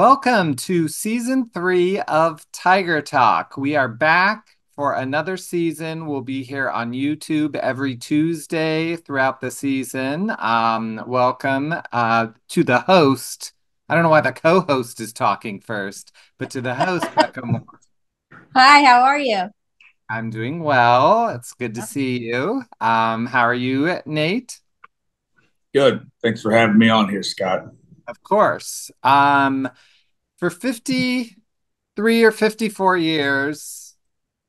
Welcome to season 3 of Tiger Talk. We are back for another season. We'll be here on YouTube every Tuesday throughout the season. Welcome to the host. I don't know why the co-host is talking first, but to the host, Becca Moore. Hi, how are you? I'm doing well. It's good to see you. How are you, Nate? Good. Thanks for having me on here, Scott. Of course. For 53 or 54 years,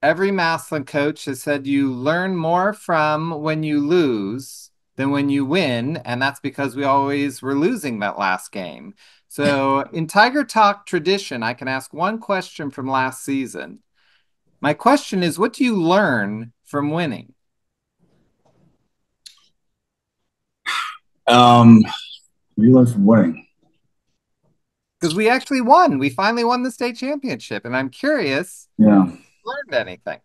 every Massillon coach has said you learn more from when you lose than when you win, and that's because we always were losing that last game. So, in Tiger Talk tradition, I can ask one question from last season. My question is, what do you learn from winning? What do you learn from winning? Because we actually won. We finally won the state championship, and I'm curious, Yeah. learned anything?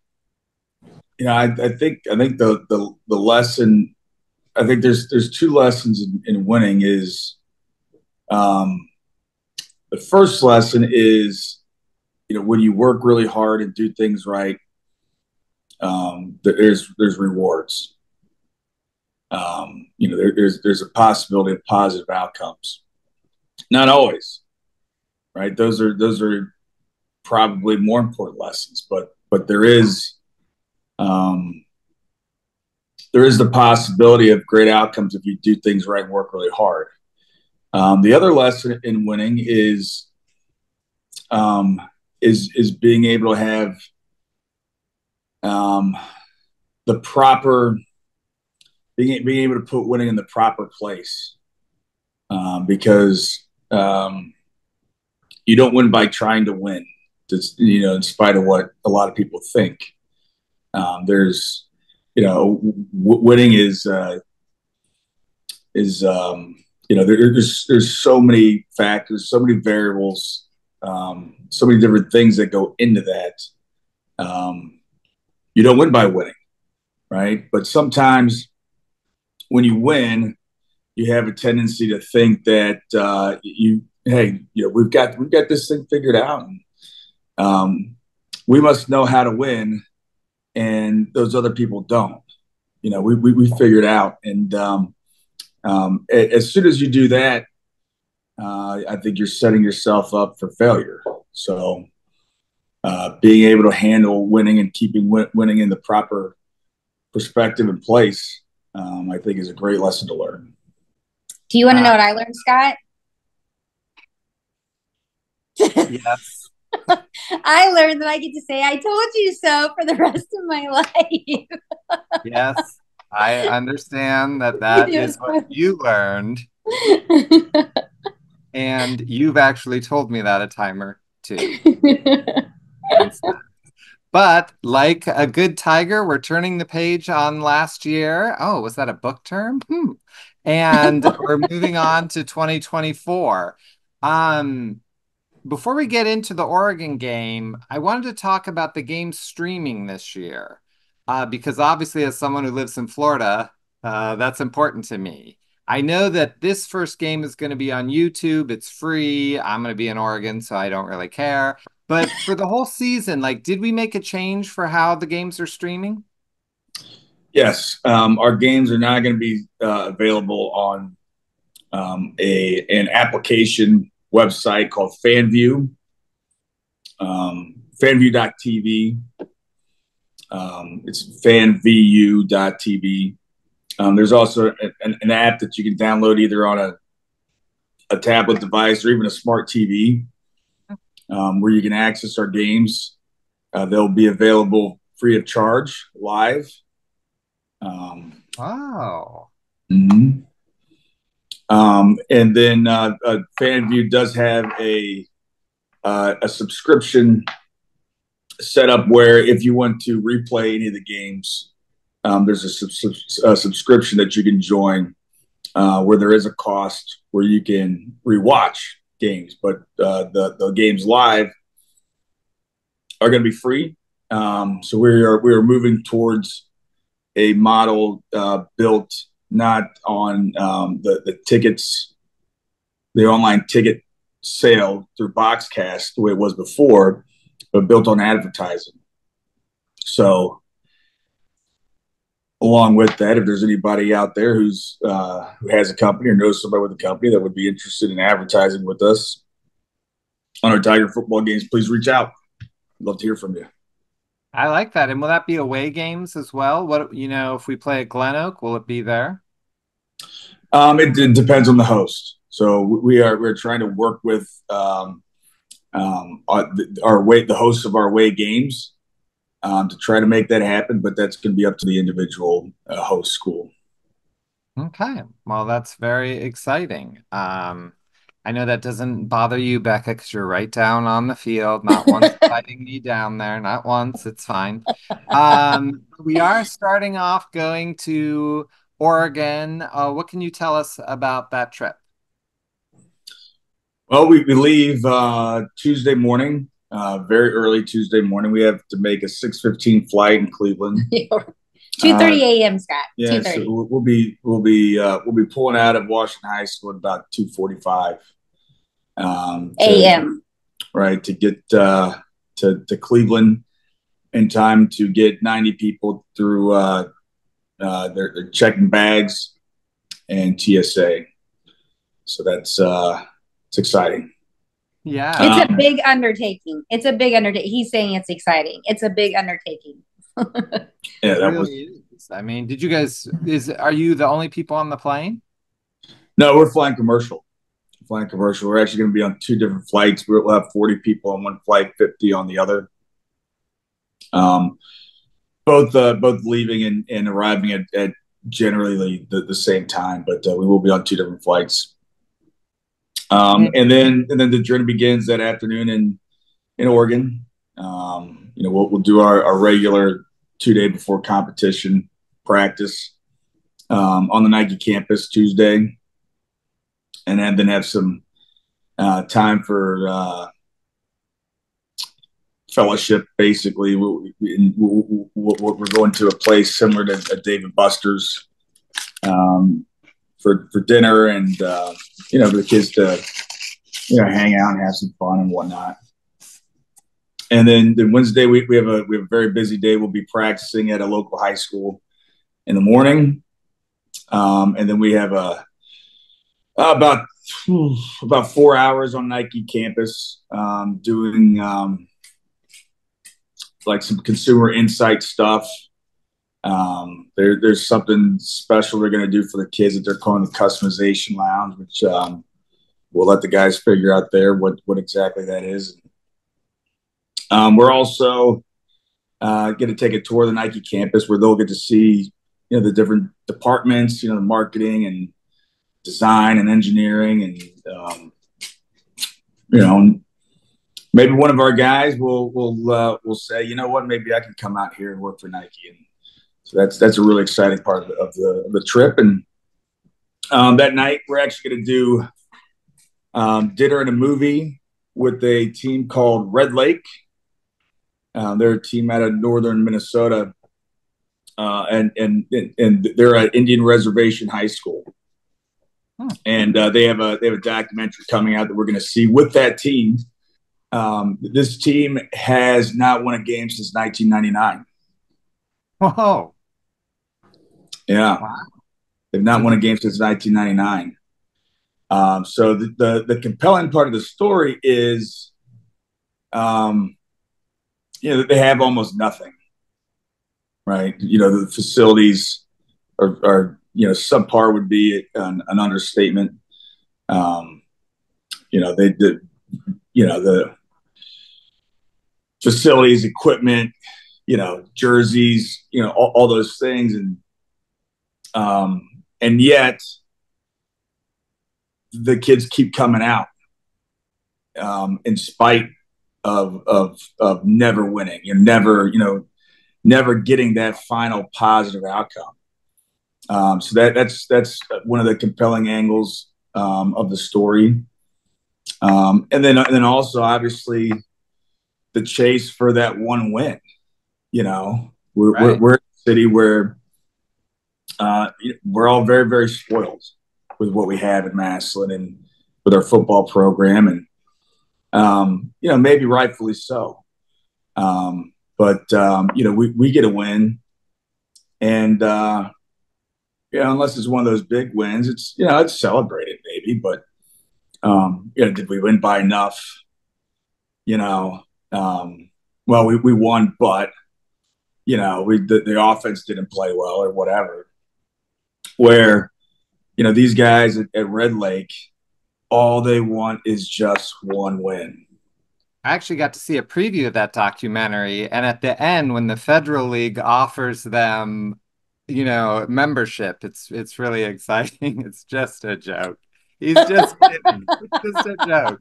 I think the lesson. I think there's two lessons in winning. Is um, the first lesson is when you work really hard and do things right, there's rewards. There's a possibility of positive outcomes. Not always, right? Those are probably more important lessons, but um, there is the possibility of great outcomes if you do things right and work really hard. The other lesson in winning um, is being able to have um, the proper being able to put winning in the proper place, because you don't win by trying to win. Just, in spite of what a lot of people think. There's winning is there's so many factors, so many variables, so many different things that go into that. Um, you don't win by winning, right? But sometimes when you win, you have a tendency to think that hey, we've got this thing figured out. Um, we must know how to win, and those other people don't. We figured out, and as soon as you do that, I think you're setting yourself up for failure. So, being able to handle winning and keeping winning in the proper perspective and place, I think, is a great lesson to learn. Do you want to Uh, know what I learned, Scott? yes, I learned that I get to say I told you so for the rest of my life. yes, I understand that that is what you learned. And you've actually told me that a time or two since then. But like a good tiger, we're turning the page on last year. Oh, was that a book term? And we're moving on to 2024. Um, Before we get into the Oregon game, I wanted to talk about the game streaming this year. Because obviously, as someone who lives in Florida, that's important to me. I know that this first game is going to be on YouTube. It's free. I'm going to be in Oregon, so I don't really care. But for the whole season, like, did we make a change for how the games are streaming? Yes, our games are now going to be available on an application website called FanView, fanview.tv. It's fanvu.tv. There's also an app that you can download either on a tablet device or even a smart TV, where you can access our games. They'll be available free of charge live. Oh, Mhm. And then FanView does have a subscription set up where if you want to replay any of the games, there's a subscription that you can join, where there is a cost where you can rewatch games, but the games live are going to be free. So we are moving towards a model built not on the tickets, the online ticket sale through Boxcast the way it was before, but built on advertising. So along with that, if there's anybody out there who has a company or knows somebody with a company that would be interested in advertising with us on our Tiger football games, please reach out. I'd love to hear from you. I like that. And will that be away games as well? What, if we play at Glen Oak, will it be there? It depends on the host. So we're trying to work with the hosts of our away games to try to make that happen, but that's going to be up to the individual host school. Okay. Well, that's very exciting. I know that doesn't bother you, Becca, because you're right down on the field, not once inviting me down there, not once. It's fine. We are starting off going to Oregon. What can you tell us about that trip? Well, we leave Tuesday morning, very early Tuesday morning. We have to make a 6:15 flight in Cleveland. 2:30 a.m. Scott. Yeah, 2:30. so we'll be pulling out of Washington High School at about 2:45 a.m. Right, to get to Cleveland in time to get 90 people through their checking bags and TSA. So that's it's exciting. Yeah. It's a big undertaking. He's saying it's exciting. It's a big undertaking. Yeah, that really is. I mean, are you the only people on the plane? No, we're flying commercial. We're actually going to be on two different flights. We'll have 40 people on one flight, 50 on the other. Both leaving and arriving at generally the same time, but we will be on two different flights. And then the journey begins that afternoon in Oregon. We'll do our regular 2-day before competition practice on the Nike campus Tuesday, and then have some time for fellowship. Basically, we're going to a place similar to Dave & Buster's for dinner, and for the kids to hang out and have some fun and whatnot. And then Wednesday we have a very busy day. We'll be practicing at a local high school in the morning, and then we have about 4 hours on Nike campus doing like some consumer insight stuff. There's something special they're going to do for the kids that they're calling the customization lounge, which we'll let the guys figure out there what exactly that is. We're also going to take a tour of the Nike campus where they'll get to see the different departments, the marketing and design and engineering, and maybe one of our guys will say, you know what, maybe I can come out here and work for Nike. And so that's a really exciting part of the trip. And that night we're actually going to do dinner and a movie with a team called Red Lake. They're a team out of northern Minnesota, and they're at Indian Reservation High School. And they have a documentary coming out that we're going to see with that team. This team has not won a game since 1999. Whoa! Yeah, wow. They've not won a game since 1999. So the compelling part of the story is, that they have almost nothing, right? The facilities are subpar would be an understatement. The facilities, equipment, jerseys, all those things, and yet the kids keep coming out in spite of never winning, never getting that final positive outcome. So that's one of the compelling angles of the story, and then also obviously the chase for that one win. We're a city where we're all very, very spoiled with what we have in Massillon and with our football program, and Maybe rightfully so. But we get a win, and unless it's one of those big wins, it's celebrated maybe. But did we win by enough? You know, well, we won, but the offense didn't play well or whatever. Where these guys at Red Lake, all they want is just one win. I actually got to see a preview of that documentary, and at the end, when the Federal League offers them, membership, it's really exciting. It's just a joke. He's just kidding. It's just a joke.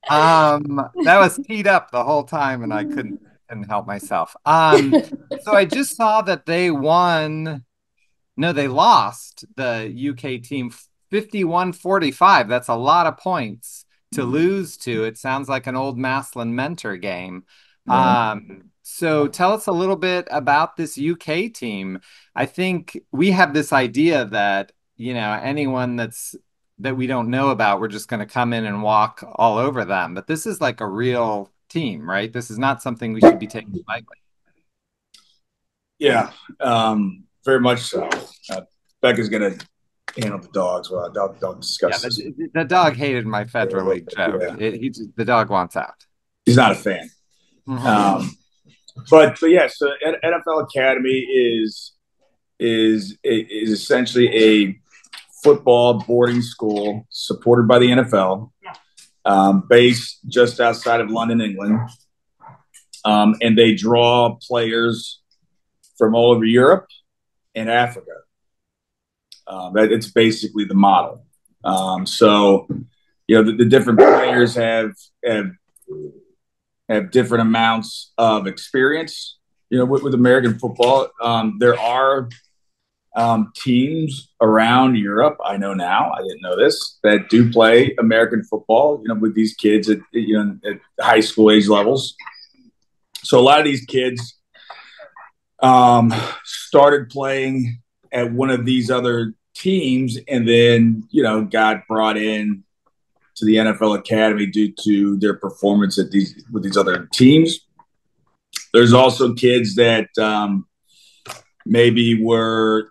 That was teed up the whole time, and I couldn't help myself. So I just saw that they won. No, they lost the UK team 51-45. That's a lot of points to lose to. It sounds like an old Massillon mentor game. So tell us a little bit about this UK team. I think we have this idea that, anyone that we don't know about, we're just going to come in and walk all over them. But this is like a real team, right? This is not something we should be taking lightly. Yeah, very much so. Becca's going to handle the dogs. Well, don't discuss this. The dog hated my Federal League joke. Yeah. The dog wants out. He's not a fan. Mm-hmm. But yeah, so NFL Academy is essentially a football boarding school supported by the NFL, based just outside of London, England, and they draw players from all over Europe and Africa. It's basically the model. The different players have different amounts of experience. With American football, there are teams around Europe. I know now. I didn't know this, that do play American football. With these kids at high school age levels. So a lot of these kids started playing at one of these other teams, and then got brought in to the NFL Academy due to their performance with these other teams. There's also kids that maybe were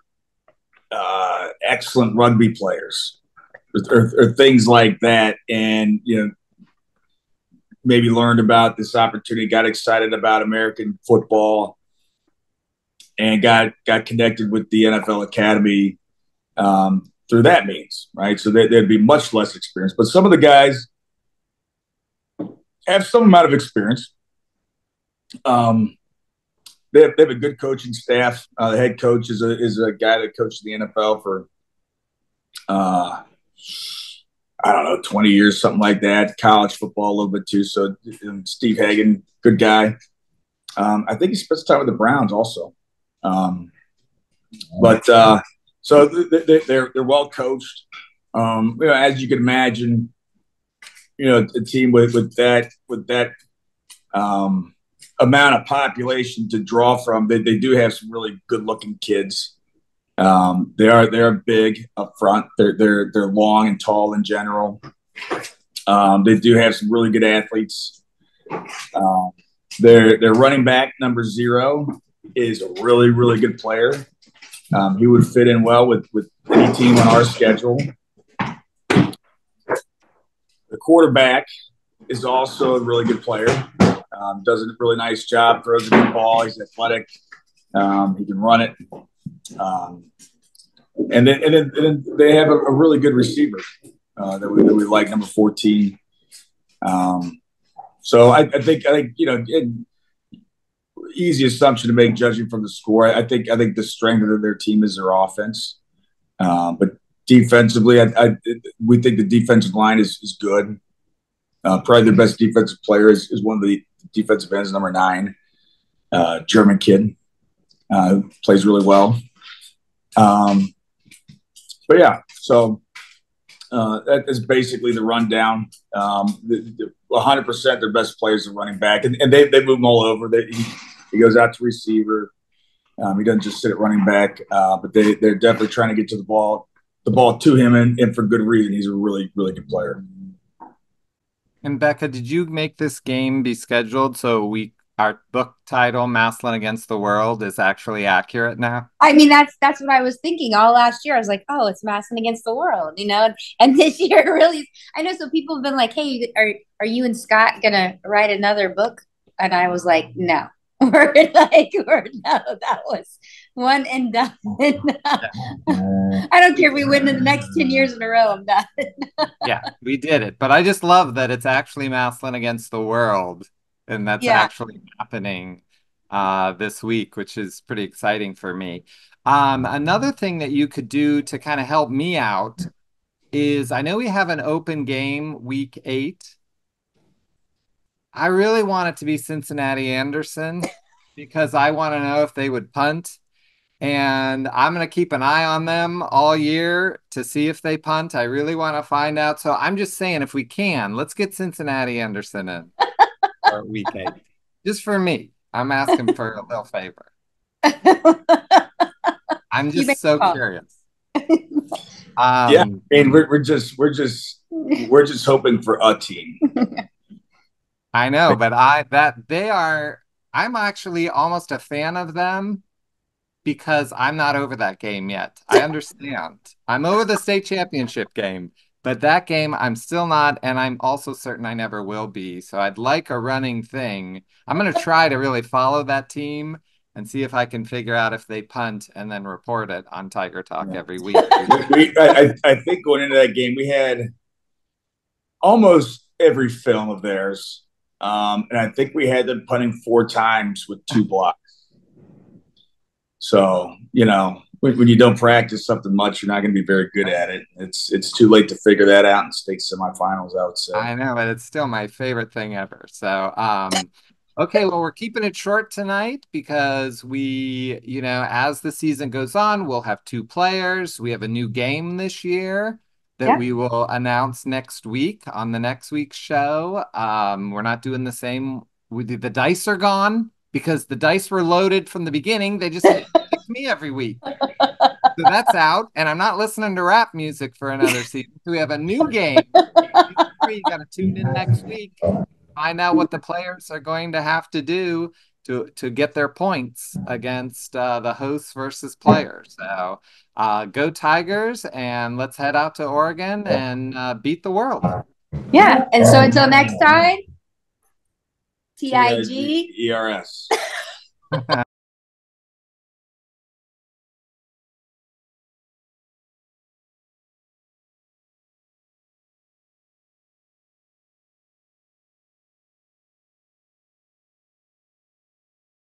excellent rugby players or things like that, and maybe learned about this opportunity, got excited about American football, and got connected with the NFL Academy through that means, right? So there'd be much less experience. But some of the guys have some amount of experience. They have a good coaching staff. The head coach is a guy that coached the NFL for, 20 years, something like that. College football a little bit too. So Steve Hagan, good guy. I think he spends time with the Browns also. So they're well coached. As you can imagine, a team with that amount of population to draw from, they do have some really good looking kids. They are big up front. They're long and tall in general. They do have some really good athletes. Their running back number 0 is a really, really good player. He would fit in well with any team on our schedule. The quarterback is also a really good player. Does a really nice job, throws a good ball. He's athletic. He can run it. And then they have a really good receiver that we like, number 14. So I think easy assumption to make judging from the score. I think the strength of their team is their offense, but defensively, we think the defensive line is good. Probably their best defensive player is one of the defensive ends, number 9, German kid, plays really well. But yeah, so that is basically the rundown. 100% their best players are running back, and they move them all over. He goes out to receiver. He doesn't just sit at running back, but they're definitely trying to get to the ball to him, and for good reason. He's a really, really good player. And Becca, did you make this game be scheduled so our book title, Massillon Against the World, is actually accurate now? I mean, that's what I was thinking all last year. I was like, oh, it's Massillon Against the World, and this year really, I know. So people have been like, hey, are you and Scott gonna write another book? And I was like, no, no, that was one and done. I don't care if we win in the next 10 years in a row. I'm done. Yeah, we did it. But I just love that it's actually Maslin against the world, and that's Yeah. actually happening this week, which is pretty exciting for me. Another thing that you could do to kind of help me out is I know we have an open game week 8. I really want it to be Cincinnati Anderson because I want to know if they would punt. And I'm going to keep an eye on them all year to see if they punt. I really want to find out. So I'm just saying, if we can, let's get Cincinnati Anderson in for week 8. Just for me. I'm asking for a little favor. I'm You just make so a call. curious. Yeah, Um, and we're just hoping for a team. I know, but I'm actually almost a fan of them because I'm not over that game yet. I understand. I'm over the state championship game, but that game I'm still not, and I'm also certain I never will be. So I'd like a running thing. I'm going to try to really follow that team and see if I can figure out if they punt and then report it on Tiger Talk Yeah. every week. I think going into that game, we had almost every film of theirs. And I think we had them punting 4 times with 2 blocks. So, when you don't practice something much, you're not going to be very good at it. It's too late to figure that out in state semifinals, I would say. I know, but it's still my favorite thing ever. So, okay, well, we're keeping it short tonight because as the season goes on, we'll have 2 players. We have a new game this year that Yeah. we will announce next week on the next week's show. We're not doing the same. The dice are gone because the dice were loaded from the beginning. They just pick me every week. So that's out, and I'm not listening to rap music for another season. So we have a new game. You got to tune in next week, find out what the players are going to have to do to get their points against the hosts versus players. So go Tigers, and let's head out to Oregon and beat the world. Yeah. And so until next time, TIG. TIGERS.